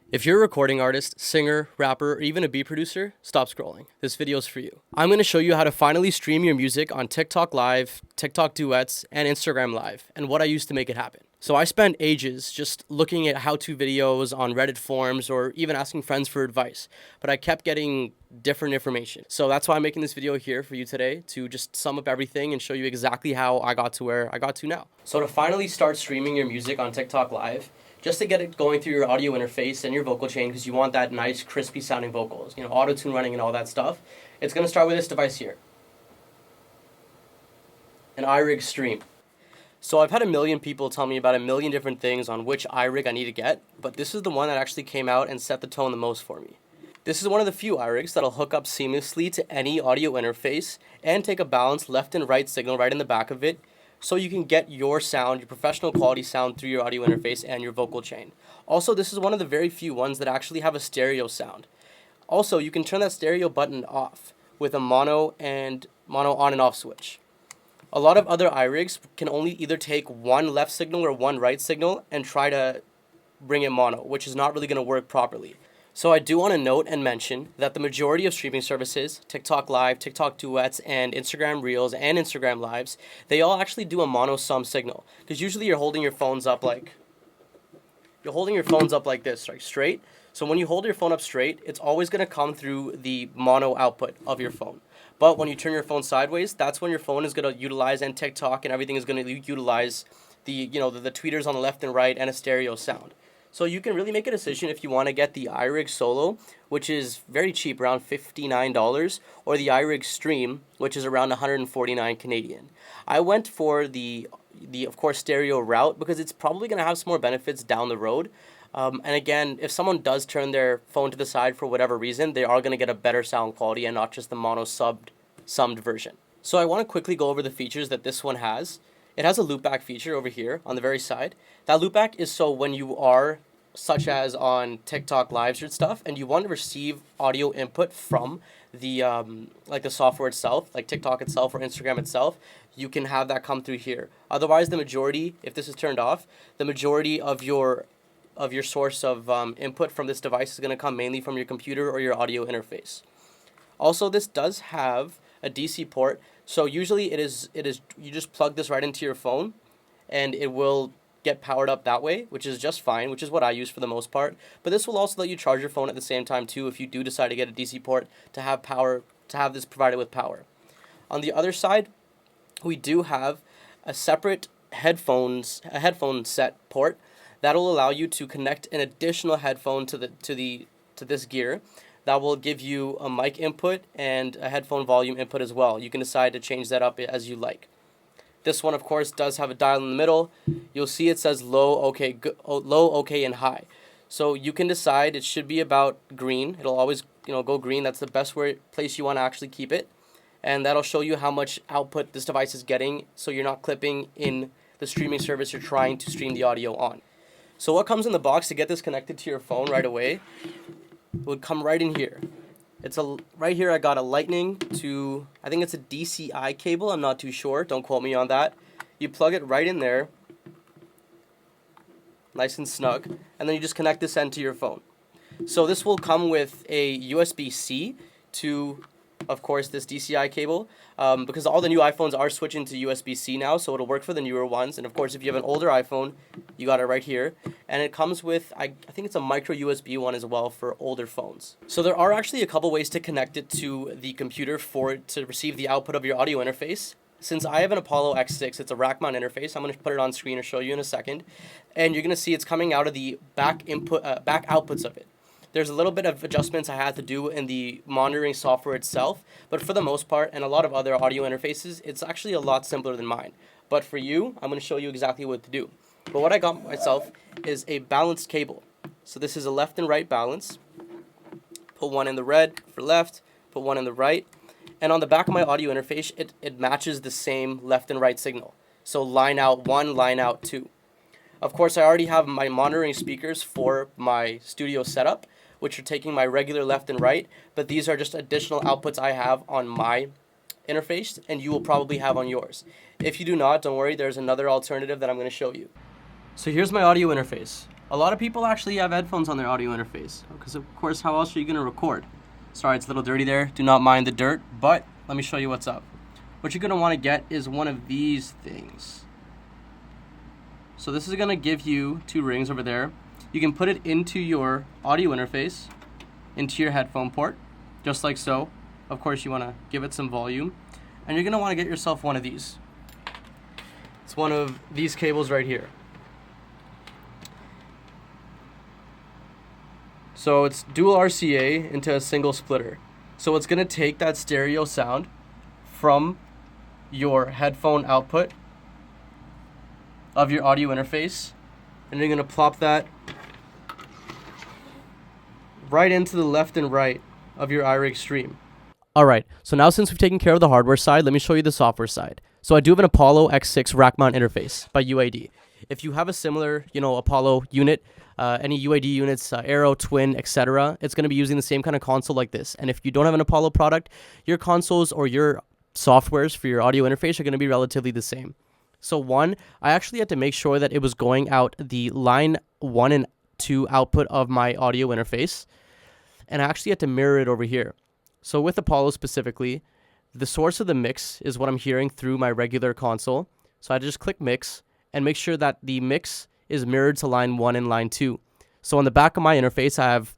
If you're a recording artist, singer, rapper, or even a beat producer, stop scrolling. This video is for you. I'm going to show you how to finally stream your music on TikTok Live, TikTok Duets, and Instagram Live, and what I used to make it happen. So I spent ages just looking at how-to videos on Reddit forums or even asking friends for advice, but I kept getting different information. So that's why I'm making this video here for you today, to just sum up everything and show you exactly how I got to where I got to now. So to finally start streaming your music on TikTok Live, just to get it going through your audio interface and your vocal chain, because you want that nice, crispy sounding vocals, auto-tune running and all that stuff, it's going to start with this device here, an iRig Stream. So I've had a million people tell me about a million different things on which iRig I need to get, but this is the one that actually came out and set the tone the most for me. This is one of the few iRigs that'll hook up seamlessly to any audio interface and take a balanced left and right signal right in the back of it, so you can get your sound, your professional quality sound, through your audio interface and your vocal chain. Also, this is one of the very few ones that actually have a stereo sound. Also, you can turn that stereo button off with a mono on and off switch. A lot of other iRigs can only either take one left signal or one right signal and try to bring it mono, which is not really going to work properly. So I do want to note and mention that the majority of streaming services, TikTok Live, TikTok Duets, and Instagram Reels and Instagram Lives, they all actually do a mono sum signal. Because usually you're holding your phones up like this, right, straight. So when you hold your phone up straight, it's always going to come through the mono output of your phone. But when you turn your phone sideways, that's when your phone is going to utilize, and TikTok and everything is going to utilize the tweeters on the left and right and a stereo sound. So you can really make a decision if you want to get the iRig Solo, which is very cheap, around $59, or the iRig Stream, which is around 149 Canadian. I went for the of course stereo route because it's probably going to have some more benefits down the road. And again, if someone does turn their phone to the side for whatever reason, they are going to get a better sound quality and not just the mono summed version. So I want to quickly go over the features that this one has. It has a loopback feature over here on the very side. That loopback is so when you are, such as on TikTok Lives and stuff, and you want to receive audio input from the the software itself, like TikTok itself or Instagram itself, you can have that come through here. Otherwise, the majority, if this is turned off, the majority of your source of input from this device is going to come mainly from your computer or your audio interface. Also, this does have a DC port, so usually it is you just plug this right into your phone and it will get powered up that way, which is just fine, which is what I use for the most part. But this will also let you charge your phone at the same time too, if you do decide to get a DC port to have power, to have this provided with power. On the other side, we do have a separate headphone set port that will allow you to connect an additional headphone to this gear. That will give you a mic input and a headphone volume input as well. You can decide to change that up as you like. This one, of course, does have a dial in the middle. You'll see it says low, okay, and high. So you can decide it should be about green. It'll always go green. That's the best place you want to actually keep it. And that'll show you how much output this device is getting, so you're not clipping in the streaming service you're trying to stream the audio on. So what comes in the box to get this connected to your phone right away would come right in here. Right here I got a lightning to, I think it's a DCI cable, I'm not too sure, don't quote me on that. You plug it right in there, nice and snug, and then you just connect this end to your phone. So this will come with a USB-C to, of course, this DCI cable, because all the new iPhones are switching to USB-C now, so it'll work for the newer ones. And of course, if you have an older iPhone, you got it right here. And it comes with, I think it's a micro USB one as well for older phones. So there are actually a couple ways to connect it to the computer for it to receive the output of your audio interface. Since I have an Apollo X6, it's a rack mount interface. I'm going to put it on screen and show you in a second. And you're going to see it's coming out of the back outputs of it. There's a little bit of adjustments I had to do in the monitoring software itself, but for the most part, and a lot of other audio interfaces, it's actually a lot simpler than mine. But for you, I'm going to show you exactly what to do. But what I got myself is a balanced cable. So this is a left and right balance. Put one in the red for left, put one in the right. And on the back of my audio interface, it matches the same left and right signal. So line out 1, line out 2. Of course, I already have my monitoring speakers for my studio setup, which are taking my regular left and right, but these are just additional outputs I have on my interface, and you will probably have on yours. If you do not, don't worry, there's another alternative that I'm going to show you. So here's my audio interface. A lot of people actually have headphones on their audio interface because, of course, how else are you going to record? Sorry, it's a little dirty there. Do not mind the dirt, but let me show you what's up. What you're going to want to get is one of these things. So this is going to give you 2 rings over there. You can put it into your audio interface, into your headphone port, just like so. Of course, you want to give it some volume. And you're going to want to get yourself one of these. It's one of these cables right here. So it's dual RCA into a single splitter. So it's going to take that stereo sound from your headphone output of your audio interface, and you're going to plop that right into the left and right of your iRig stream. Alright, so now since we've taken care of the hardware side, let me show you the software side. So I do have an Apollo X6 rack mount interface by UAD. If you have a similar, Apollo unit, any UAD units, Aero, Twin, etc., it's going to be using the same kind of console like this. And if you don't have an Apollo product, your consoles or your softwares for your audio interface are going to be relatively the same. So one, I actually had to make sure that it was going out the line 1 and 2 output of my audio interface, and I actually had to mirror it over here. So with Apollo specifically, the source of the mix is what I'm hearing through my regular console. So I just click mix and make sure that the mix is mirrored to line 1 and line 2. So on the back of my interface, I have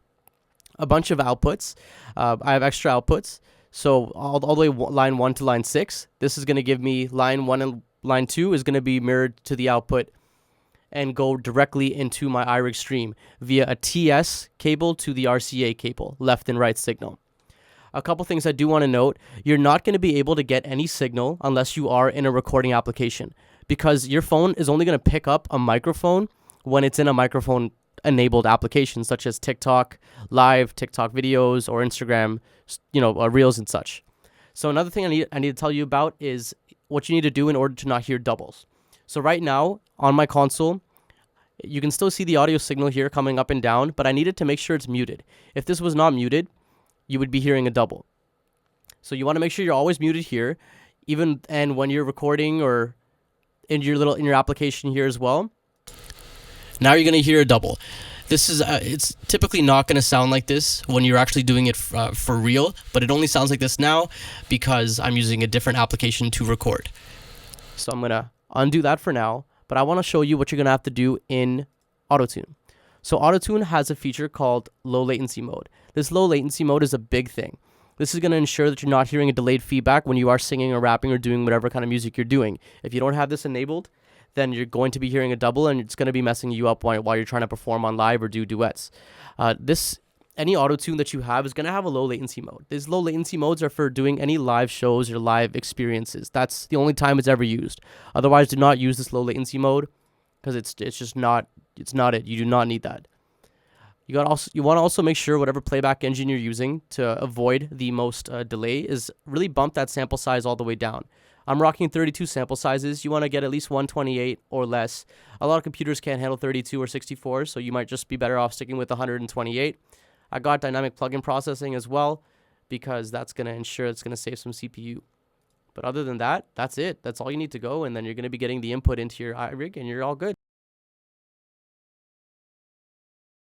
a bunch of outputs. I have extra outputs. So all the way line 1 to line 6. This is going to give me line 1 and line 2 is going to be mirrored to the output and go directly into my iRig stream via a TS cable to the RCA cable, left and right signal. A couple things I do want to note, you're not going to be able to get any signal unless you are in a recording application, because your phone is only going to pick up a microphone when it's in a microphone enabled application such as TikTok live, TikTok videos, or Instagram, reels and such. So another thing I need to tell you about is what you need to do in order to not hear doubles. So right now on my console, you can still see the audio signal here coming up and down, but I needed to make sure it's muted. If this was not muted, you would be hearing a double. So you want to make sure you're always muted here, and when you're recording or in your application here as well. Now you're going to hear a double. This is it's typically not going to sound like this when you're actually doing it for real, but it only sounds like this now because I'm using a different application to record. So I'm going to undo that for now, but I want to show you what you're going to have to do in AutoTune. So AutoTune has a feature called low latency mode. This low latency mode is a big thing. This is going to ensure that you're not hearing a delayed feedback when you are singing or rapping or doing whatever kind of music you're doing. If you don't have this enabled, then you're going to be hearing a double, and it's going to be messing you up while you're trying to perform on live or do duets. Any AutoTune that you have is going to have a low latency mode. These low latency modes are for doing any live shows or live experiences. That's the only time it's ever used. Otherwise, do not use this low latency mode because it's just not it. You do not need that. You want to also make sure whatever playback engine you're using to avoid the most delay is really bump that sample size all the way down. I'm rocking 32 sample sizes. You want to get at least 128 or less. A lot of computers can't handle 32 or 64, so you might just be better off sticking with 128. I got dynamic plug-in processing as well because that's going to ensure it's going to save some CPU. But other than that, that's it. That's all you need to go, and then you're going to be getting the input into your iRig, and you're all good.